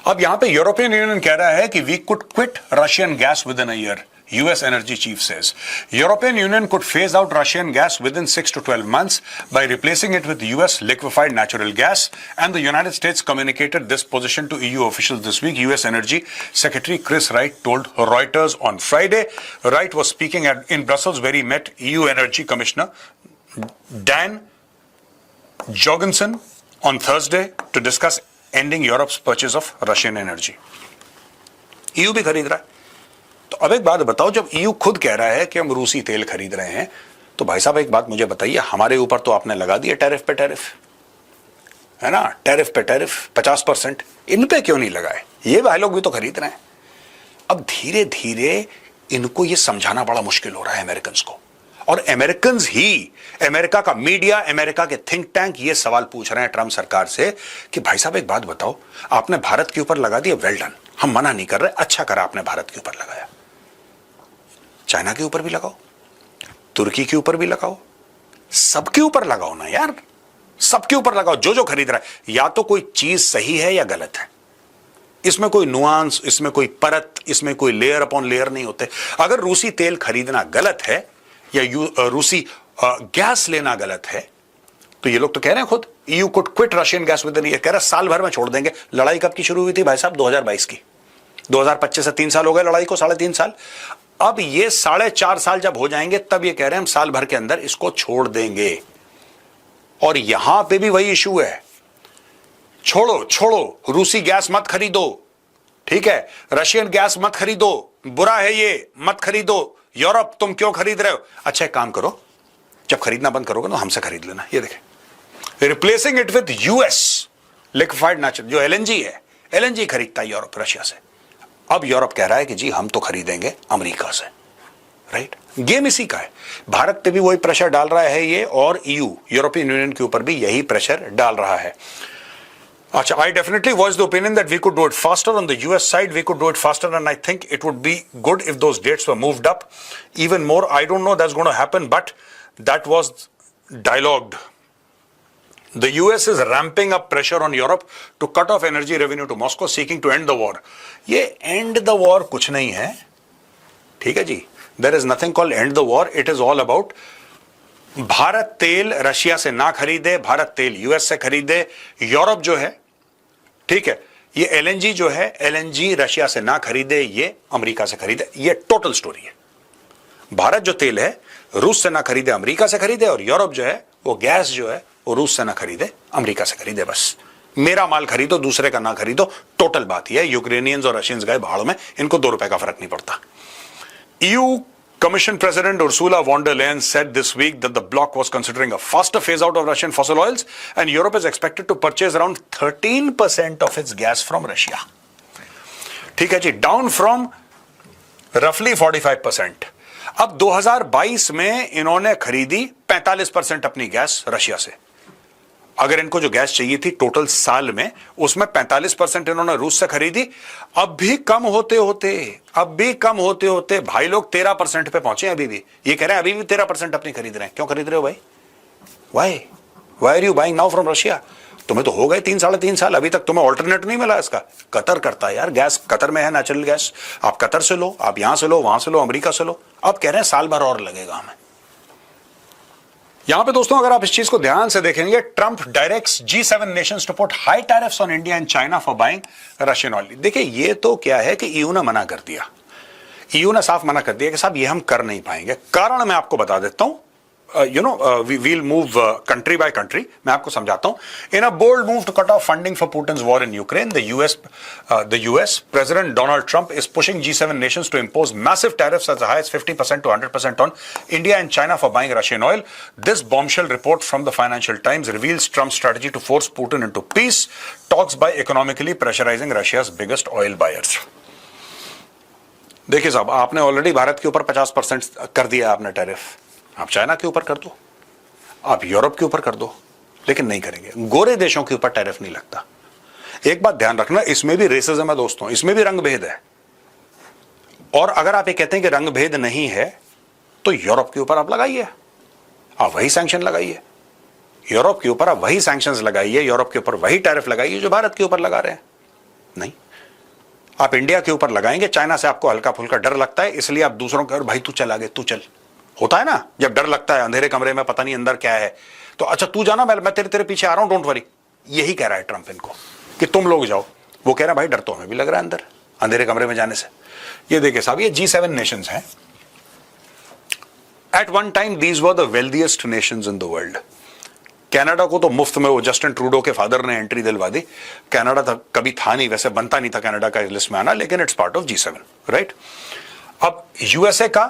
अब यहां पे यूरोपियन यूनियन कह रहा है कि we could quit Russian gas within a year. US energy chief says European Union could phase out Russian gas within 6 to 12 months by replacing it with US liquefied natural gas, and the United States communicated this position to EU officials this week. US Energy Secretary Chris Wright told Reuters on Friday. Wright was speaking in Brussels where he met EU Energy Commissioner Dan Jorgensen on Thursday to discuss ending Europe's purchase of Russian energy. EU भी खरीद रहा है. तो अब एक बात बताओ, जब EU खुद कह रहा है कि हम रूसी तेल खरीद रहे हैं, तो भाई साहब एक बात मुझे बताइए, हमारे ऊपर तो आपने लगा दिया टैरिफ पे टैरिफ, है ना, टैरिफ पे टैरिफ 50%, इन पे क्यों नहीं लगाए? ये भाई लोग भी तो खरीद रहे हैं. अब धीरे धीरे इनको ये समझाना बड़ा मुश्किल हो रहा है अमेरिकन को, और अमेरिकन ही, अमेरिका का मीडिया, अमेरिका के थिंक टैंक ये सवाल पूछ रहे हैं ट्रंप सरकार से कि भाई साहब एक बात बताओ, आपने भारत के ऊपर लगा दिया, वेल डन, हम मना नहीं कर रहे, अच्छा करा आपने भारत के ऊपर लगाया, चाइना के ऊपर भी लगाओ, तुर्की के ऊपर भी लगाओ, सबके ऊपर लगाओ ना यार, सबके ऊपर लगाओ. जो जो खरीद रहा है, या तो कोई चीज सही है या गलत है, इसमें कोई नुआंस, इसमें कोई परत, इसमें कोई लेयर अपॉन लेयर नहीं होते. अगर रूसी तेल खरीदना गलत है या रूसी गैस लेना गलत है, तो ये लोग तो कह रहे हैं खुद, EU could quit Russian gas within a year, कह रहा है साल भर में छोड़ देंगे. लड़ाई कब की शुरू हुई थी भाई साहब? 2022 की. 2025 से 3 साल हो गए लड़ाई को, 3.5 साल. अब ये 4.5 साल जब हो जाएंगे, तब ये कह रहे हैं हम साल भर के अंदर इसको छोड़ देंगे. और यहां पे भी वही इशू है, छोड़ो छोड़ो, रूसी गैस मत खरीदो, ठीक है, रशियन गैस मत खरीदो, बुरा है ये, मत खरीदो. यूरोप तुम क्यों खरीद रहे हो? अच्छा एक काम करो, जब खरीदना बंद करोगे तो हमसे खरीद लेना. ये देखें, replacing it with US liquefied natural, जो LNG है, LNG खरीदता है यूरोप रशिया से. अब यूरोप कह रहा है कि जी हम तो खरीदेंगे अमेरिका से. राइट, गेम इसी का है. भारत पे भी वही प्रेशर डाल रहा है ये, और EU यूरोपियन यूनियन के ऊपर भी यही प्रेशर डाल रहा है. अच्छा, I definitely voiced the opinion that we could do it faster. On the US side, we could do it faster, and I think it would be good if those dates were moved up even more. I don't know that's going to happen, but that was dialogued. The US is ramping up pressure on Europe to cut off energy revenue to Moscow, seeking to end the war. ये end the war कुछ नहीं है, ठीक है जी. There is nothing called end the war. It is all about Bharat तेल Russia से ना खरीदे, भारत तेल US से खरीदे. यूरोप जो है, ठीक है, ये LNG जो है, LNG रशिया से ना खरीदे, ये अमेरिका से खरीदे. ये टोटल स्टोरी है. भारत जो तेल है रूस से ना खरीदे, अमेरिका से खरीदे, और यूरोप जो है वो गैस जो है वो रूस से ना खरीदे, अमेरिका से खरीदे. बस मेरा माल खरीदो, दूसरे का ना खरीदो, टोटल बात यह है. यूक्रेनियंस और रशियंस गए भाड़ में, इनको 2 रुपए का फर्क नहीं पड़ता. EU Commission President Ursula von der Leyen said this week that the bloc was considering a faster phase out of Russian fossil oils, and Europe is expected to purchase around 13% of its gas from Russia. ठीक है जी, down from roughly 45%. अब 2022 में इन्होंने खरीदी 45% अपनी gas Russia से. अगर इनको जो गैस चाहिए थी टोटल साल में, उसमें 45% इन्होंने रूस से खरीदी. अब भी कम होते होते भाई लोग 13% पे पहुंचे. अभी भी ये कह रहे हैं, अभी भी 13% अपनी खरीद रहे हैं. क्यों खरीद रहे हो भाई? Why are you buying now from Russia? तुम्हें तो हो गए 3-3.5 साल, अभी तक तुम्हें ऑल्टरनेट नहीं मिला इसका. कतर करता है यार, गैस कतर में है, नेचुरल गैस. आप कतर से लो, आप यहां से लो, वहां से लो, अमेरिका से लो. अब कह रहे हैं साल भर और लगेगा हमें. यहां पे दोस्तों अगर आप इस चीज को ध्यान से देखेंगे, Trump directs G7 nations to put high tariffs on India and China for buying Russian oil. देखिए ये तो क्या है कि EU ने मना कर दिया. EU ने साफ मना कर दिया कि साहब ये हम कर नहीं पाएंगे. कारण मैं आपको बता देता हूं. We'll move country by country. मैं आपको समझाता हूं. In a bold move to cut off funding for Putin's war in Ukraine, the US President Donald Trump is pushing G7 nations to impose massive tariffs as high as 50% to 100% on India and China for buying Russian oil. This bombshell report from the Financial Times reveals Trump's strategy to force Putin into peace talks by economically pressurizing Russia's biggest oil buyers. देखिए साहब, आपने already Bharat के ऊपर 50% कर दिया आपने tariff. आप China के ऊपर कर दो, आप यूरोप के ऊपर कर दो, लेकिन नहीं करेंगे. गोरे देशों के ऊपर टैरिफ नहीं लगता. एक बात ध्यान रखना, इसमें भी रेसिज्म है दोस्तों, इसमें भी रंग भेद है. और अगर आप ये कहते हैं कि रंग भेद नहीं है, तो यूरोप के ऊपर आप लगाइए, आप वही सैंक्शन लगाइए. यूरोप के ऊपर आप वही सैंक्शंस लगाइए, यूरोप के ऊपर वही टैरिफ लगाइए जो भारत के ऊपर लगा रहे हैं. नहीं, आप इंडिया के ऊपर लगाएंगे। चाइना से आपको हल्का फुल्का डर लगता है, इसलिए आप दूसरों को भाई तू चल आगे, तू चल। होता है ना, जब डर लगता है अंधेरे कमरे में पता नहीं अंदर क्या है, तो अच्छा तू जाना, मैं तेरे पीछे आ रहा हूं, डोंट वरी। यही कह रहा है ट्रंप इनको कि तुम लोग जाओ। वो कह रहा है भाई डर तो हमें भी लग रहा है अंदर अंधेरे कमरे में जाने से। ये देखिए साहब, ये G7 नेशंस हैं। At one time these were the wealthiest nations in the world. Canada को तो मुफ्त में वो जस्टिन ट्रूडो के फादर ने एंट्री दिलवा दी। कनाडा था कभी था नहीं, वैसे बनता नहीं था कनाडा का इस लिस्ट में आना, लेकिन it's part of G7, right. अब यूएसए का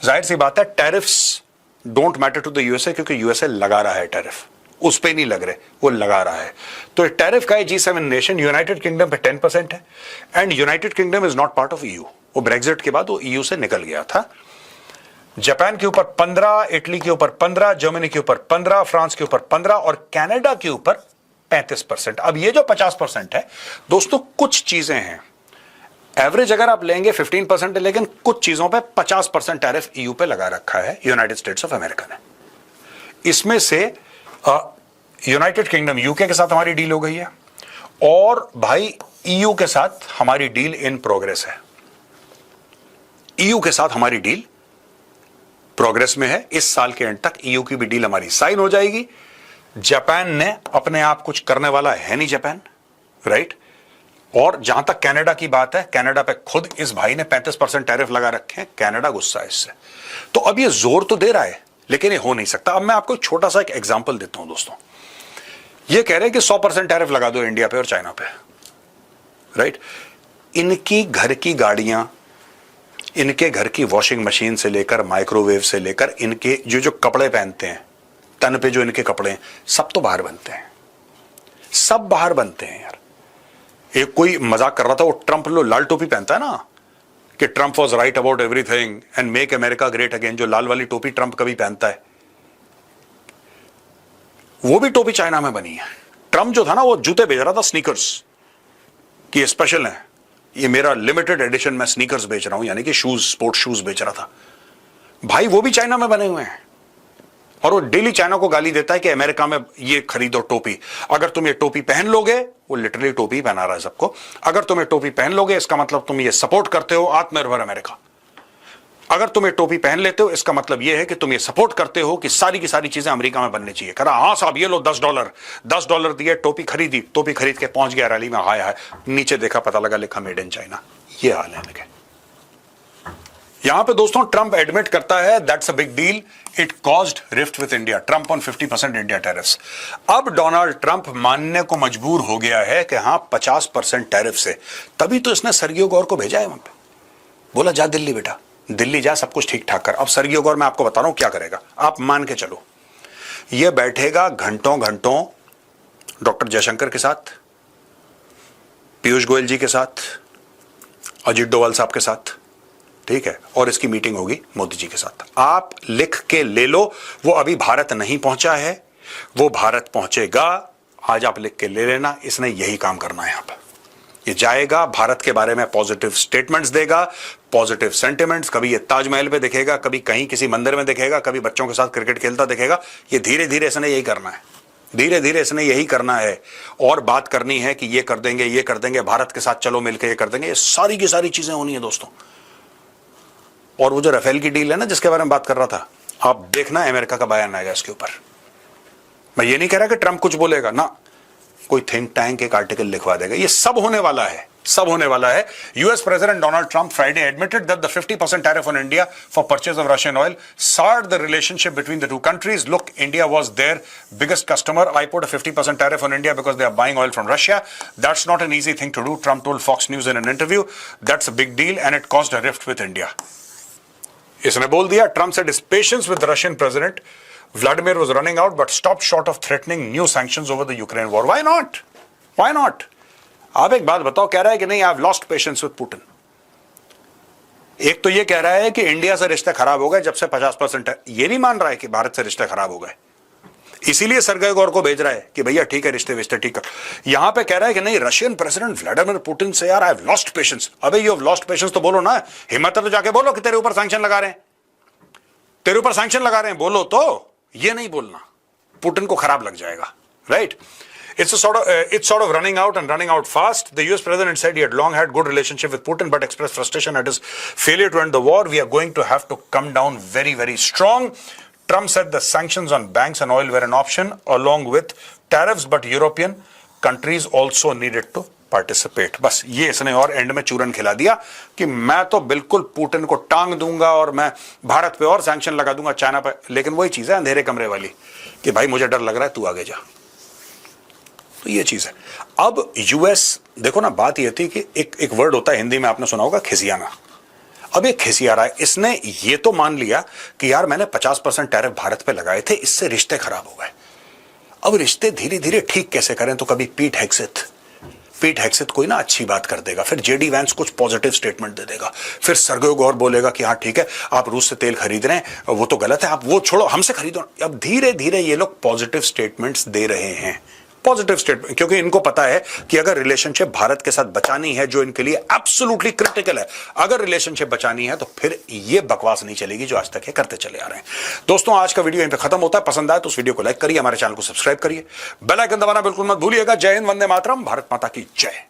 जाहिर सी बात है tariffs don't matter to the USA, क्योंकि यूएसए लगा रहा है टैरिफ, उस पे नहीं लग रहे, वो लगा रहा है। तो टैरिफ का है G7 नेशन। यूनाइटेड किंगडम पे 10% है, and United kingdom is not part of EU। वो ब्रेग्जिट के बाद वो EU से निकल गया था। जापान के ऊपर 15, इटली के ऊपर 15, जर्मनी के ऊपर 15, फ्रांस के ऊपर 15 और कनाडा के ऊपर 35%। अब ये जो 50% है दोस्तों, कुछ चीजें हैं, एवरेज अगर आप लेंगे 15% है, लेकिन कुछ चीजों पे 50% टैरिफ EU पे लगा रखा है यूनाइटेड स्टेट्स ऑफ अमेरिका ने। इसमें से यूनाइटेड किंगडम यूके के साथ हमारी डील हो गई है, और भाई EU के साथ हमारी डील इन प्रोग्रेस है। EU के साथ हमारी डील प्रोग्रेस में है। इस साल के एंड तक EU की भी डील हमारी साइन हो जाएगी। जापान ने अपने आप कुछ करने वाला है नहीं, जापान, राइट। और जहां तक कनाडा की बात है, कनाडा पे खुद इस भाई ने 35% टैरिफ लगा रखे हैं। कनाडा गुस्सा है इससे। तो अब ये जोर तो दे रहा है, लेकिन ये हो नहीं सकता। अब मैं आपको छोटा सा एक एग्जांपल देता हूं दोस्तों। ये कह रहे हैं कि 100% टैरिफ लगा दो इंडिया पे और चाइना पे, राइट। इनकी घर की गाड़ियां, इनके घर की वॉशिंग मशीन से लेकर माइक्रोवेव से लेकर इनके जो कपड़े पहनते हैं, तन पे जो इनके कपड़े हैं, सब तो बाहर बनते हैं, सब बाहर बनते हैं यार। एक कोई मजाक कर रहा था, वो ट्रंप लो लाल टोपी पहनता है ना, कि Trump was right about everything and make America great again. जो लाल वाली टोपी ट्रंप कभी पहनता है, वो भी टोपी चाइना में बनी है। ट्रंप जो था ना, वो जूते बेच रहा था, स्नीकर्स, कि ये स्पेशल है, ये मेरा लिमिटेड एडिशन, मैं स्नीकर्स बेच रहा हूं, यानी कि शूज, स्पोर्ट्स शूज बेच रहा था। भाई वो भी चाइना में बने हुए हैं, और वो डेली चाइना को गाली देता है कि अमेरिका में ये खरीदो टोपी। अगर तुम ये टोपी पहन लोगे, वो लिटरली टोपी पहना रहा है सबको, अगर तुम ये टोपी पहन लोगे इसका मतलब तुम ये सपोर्ट करते हो आत्मनिर्भर अमेरिका। अगर तुम ये टोपी पहन लेते हो इसका मतलब यह है कि तुम ये सपोर्ट करते हो कि सारी की सारी चीजें अमेरिका में बननी चाहिए। करा हाँ साहब, ये लो $10 दिए, टोपी खरीदी, टोपी खरीद के पहुंच गया रैली में, हाय हाय, नीचे देखा पता लगा लिखा मेड इन चाइना। ये हाल है इनके। यहां पे दोस्तों ट्रंप एडमिट करता है that's a big deal, it caused rift with India, Trump on 50% India tariffs. अब डोनाल्ड ट्रंप मानने को मजबूर हो गया है कि हां 50% टैरिफ से, तभी तो इसने सर्गियो गौर को भेजा है वहां पे, बोला जा दिल्ली बेटा, दिल्ली जा, सब कुछ ठीक ठाक कर। अब सर्गियो गौर मैं आपको बता रहा हूं क्या करेगा, आप मान के चलो। यह बैठेगा घंटों घंटों डॉक्टर जयशंकर के साथ, पीयूष गोयल जी के साथ, अजीत डोवाल साहब के साथ, ठीक है, और इसकी मीटिंग होगी मोदी जी के साथ। आप लिख के ले लो, वो अभी भारत नहीं पहुंचा है, वो भारत पहुंचेगा, आज आप लिख के ले लेना। इसने यही काम करना है। यहां पर ये जाएगा, भारत के बारे में पॉजिटिव स्टेटमेंट्स देगा, पॉजिटिव सेंटिमेंट्स, कभी ये ताजमहल पे दिखेगा, कभी कहीं किसी मंदिर में दिखेगा, कभी बच्चों के साथ क्रिकेट खेलता दिखेगा। ये धीरे धीरे इसने यही करना है, धीरे धीरे इसने यही करना है। और बात करनी है कि ये कर देंगे, ये कर देंगे, भारत के साथ चलो मिलकर ये कर देंगे। ये सारी की सारी चीजें होनी है दोस्तों। और वो जो राफेल की डील है ना, जिसके बारे में बात कर रहा था, आप देखना अमेरिका का बयान आएगा इसके ऊपर। मैं ये नहीं कह रहा कि ट्रंप कुछ बोलेगा ना, कोई थिंक टैंक एक आर्टिकल लिखवा देगा। ये सब होने वाला है, सब होने वाला है। US president Donald Trump Friday admitted that the 50% tariff on India for purchase of Russian oil soured the relationship between the two countries. Look, India was their biggest customer. I put a 50% tariff on India because they are buying oil from Russia. That's not an easy thing to do, Trump told Fox News in an interview. That's a big deal and it caused a rift with India. इसने बोल दिया, Trump said his patience with the Russian president Vladimir was running out, but stopped short of threatening new sanctions over the Ukraine war. Why not? Why not? आप एक बात बताओ, कह रहा है कि नहीं, I've lost patience with Putin. एक तो ये कह रहा है कि इंडिया से रिश्ते खराब हो गए जब से 50% है, ये नहीं मान रहा है कि भारत से रिश्ते खराब हो गए, इसीलिए सर्गेई गौर को भेज रहा है कि भैया ठीक है, रिश्ते विश्ते ठीक कर। यहां पे कह रहा है कि नहीं, रशियन प्रेसिडेंट व्लादिमीर पुतिन से यार आई हैव लॉस्ट पेशेंस। अबे यू हैव लॉस्ट पेशेंस तो बोलो ना, हिम्मत है तो जाके बोलो कि तेरे ऊपर सैंक्शन लगा रहे हैं, तेरे ऊपर सैंक्शन लगा रहे हैं, बोलो तो। ये नहीं बोलना, पुतिन को खराब लग जाएगा, right. it's sort of running out and running out fast. The US president said he had long had good relationship with Putin, but expressed frustration at his failure to end the war. We are going to have to come down very, very strong. Trump said the sanctions on banks and oil were an option along with tariffs, but European countries also needed to participate. बस ये इसने और and में चूरन खिला दिया कि मैं तो बिल्कुल पुतिन को टांग दूंगा और मैं भारत पे और सैंक्शन लगा दूंगा, चाइना पे. लेकिन वही चीज है अंधेरे कमरे वाली कि भाई मुझे डर लग रहा है, तू आगे जा. तो ये चीज है. अब यूएस देखो ना, बात ये थी कि एक वर्ड होता है हिंदी में, आपने सुना होगा, खिसियाना. अब ये खिसिया रहा है. इसने ये तो मान लिया कि यार मैंने 50% टैरिफ भारत पे लगाए थे, इससे रिश्ते खराब हो गए. अब रिश्ते धीरे धीरे ठीक कैसे करें? तो कभी पीट हेग्सेथ कोई ना अच्छी बात कर देगा, फिर जेडी वैंस कुछ पॉजिटिव स्टेटमेंट दे देगा, फिर सर्गेई गौर बोलेगा कि हाँ ठीक है आप रूस से तेल खरीद रहे हैं, वो तो गलत है, आप वो छोड़ो, हमसे खरीदो. अब धीरे धीरे ये लोग पॉजिटिव स्टेटमेंट्स दे रहे हैं. पॉजिटिव स्टेटमेंट, क्योंकि इनको पता है कि अगर रिलेशनशिप भारत के साथ बचानी है, जो इनके लिए एब्सोल्युटली क्रिटिकल है, अगर रिलेशनशिप बचानी है तो फिर ये बकवास नहीं चलेगी जो आज तक ये करते चले आ रहे हैं. दोस्तों आज का वीडियो यहीं पे खत्म होता है. पसंद आए तो उस वीडियो को लाइक करिए, हमारे चैनल को सब्सक्राइब करिए, बेल आइकन दबाना बिल्कुल मत भूलिएगा. जय हिंद, वंदे मातरम, भारत माता की जय.